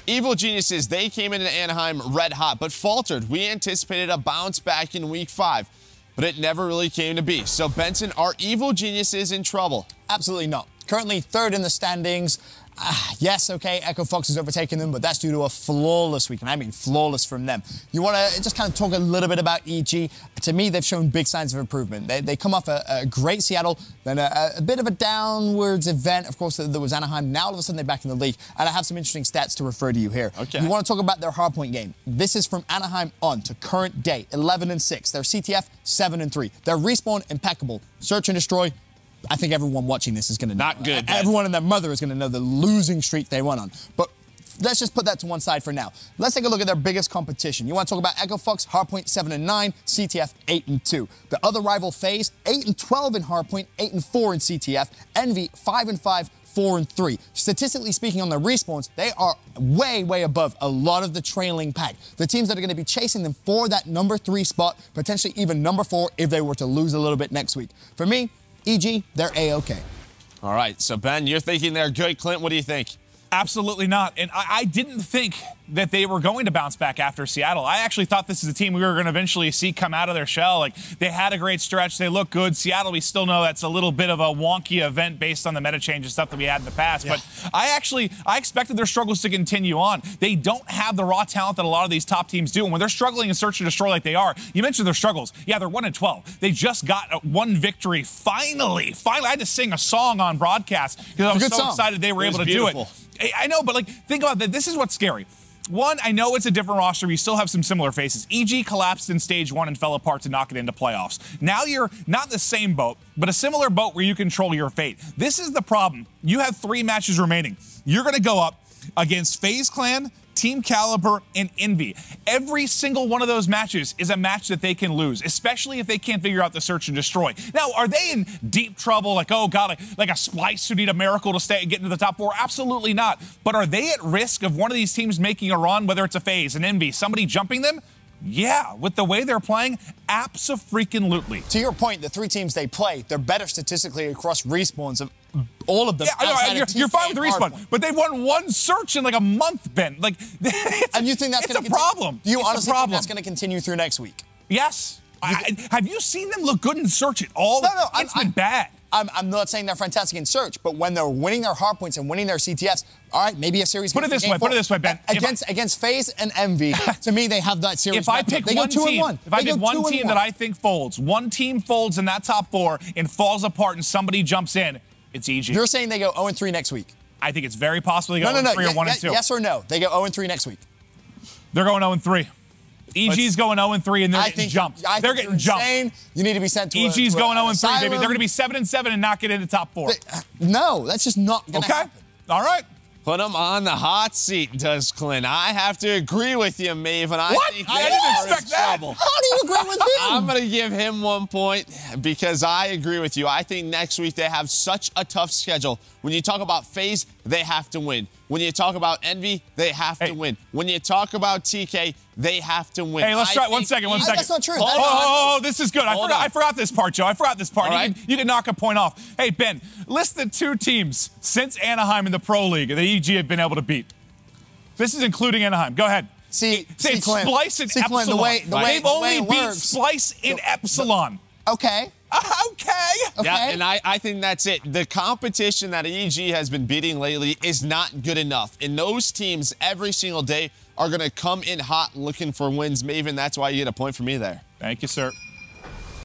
Evil Geniuses, they came into Anaheim red hot, but faltered. We anticipated a bounce back in Week 5, but it never really came to be. So, Benson, are Evil Geniuses in trouble? Absolutely not. Currently 3rd in the standings. Yes, okay, Echo Fox has overtaken them, but that's due to a flawless week, and I mean flawless from them. You want to just kind of talk a little bit about EG. To me, they've shown big signs of improvement. They come off a great Seattle, then a bit of a downwards event. Of course, there was Anaheim. Now, all of a sudden, they're back in the league, and I have some interesting stats to refer to you here. Okay. You want to talk about their hardpoint game. This is from Anaheim on to current day, 11-6. Their CTF, 7-3. Their respawn, impeccable. Search and destroy, I think everyone watching this is going to know. Not good. Everyone and their mother is going to know the losing streak they went on. But let's just put that to one side for now. Let's take a look at their biggest competition. You want to talk about Echo Fox, hardpoint 7-9, CTF 8-2. The other rival FaZe, 8-12 in hardpoint, 8-4 in CTF. Envy, 5-5. 4-3. Statistically speaking, on their respawns, they are way, way above a lot of the trailing pack. The teams that are going to be chasing them for that number 3 spot, potentially even number 4 if they were to lose a little bit next week. For me, EG, they're A-OK. All right, so Ben, you're thinking they're good. Clint, what do you think? Absolutely not. And I didn't think that they were going to bounce back after Seattle. I actually thought this is a team we were going to eventually see come out of their shell. Like, they had a great stretch. They look good. Seattle, we still know that's a little bit of a wonky event based on the meta change and stuff that we had in the past. Yeah. But I expected their struggles to continue on. They don't have the raw talent that a lot of these top teams do. And when they're struggling in search and destroy like they are, you mentioned their struggles. Yeah, they're 1-12. They just got one victory. Finally. I had to sing a song on broadcast because I was so excited they were able to do it. I know, but like, think about that. This is what's scary. One, I know it's a different roster. We still have some similar faces. EG collapsed in stage 1 and fell apart to knock it into playoffs. Now you're not in the same boat, but a similar boat where you control your fate. This is the problem. You have 3 matches remaining. You're going to go up against FaZe Clan, Team Caliber, and Envy. Every single one of those matches is a match that they can lose, especially if they can't figure out the search and destroy. Now, are they in deep trouble, like, oh, God, like a Splice who need a miracle to stay and get into the top 4? Absolutely not. But are they at risk of one of these teams making a run, whether it's a FaZe, an Envy, somebody jumping them? Yeah, with the way they're playing, abso-freaking-lutely. To your point, the 3 teams they play, they're better statistically across respawns of all of them. Yeah, you're fine with the respawn, but they've won 1 search in like a month, Ben. Like, and you think that's a problem? Do you honestly think that's going to continue through next week? Yes. Have you seen them look good in search at all? No, it's been bad. I'm not saying they're fantastic in search, but when they're winning their hardpoints and winning their CTFs, all right, maybe a series. Put it this way, Ben. Against FaZe and Envy, to me, they have that series. If I pick one team, that I think folds, one team folds in that top 4 and falls apart and somebody jumps in, it's EG. You're saying they go 0-3 next week? I think it's very possible they go 0-3 or 1-2. Yes or no? They go 0-3 next week? They're going 0-3. EG's going 0-3, and they're getting jumped. They're getting jumped. You need to be sent to EG's going 0-3, baby. They're going to be 7-7 and not get into top 4. No, that's just not going to happen. All right. Put them on the hot seat, does Clint. I have to agree with you, Maven. What? I didn't expect that. How do you agree with him? I'm going to give him 1 point because I agree with you. I think next week they have such a tough schedule. When you talk about FaZe, they have to win. When you talk about Envy, they have to win. When you talk about TK, they have to win. Hey, let's try one second. That's not true. Oh, this is good. I forgot this part, Joe. I forgot this part. Right. You can knock a point off. Hey, Ben, list the 2 teams since Anaheim in the Pro League that EG have been able to beat. This is including Anaheim. Go ahead. Say Splice and Epsilon. They've only beat Splice in Epsilon. Okay. Okay. Yeah, and I think that's it. The competition that EG has been beating lately is not good enough. And those teams every single day are going to come in hot looking for wins. Maven, that's why you get a point for me there. Thank you, sir.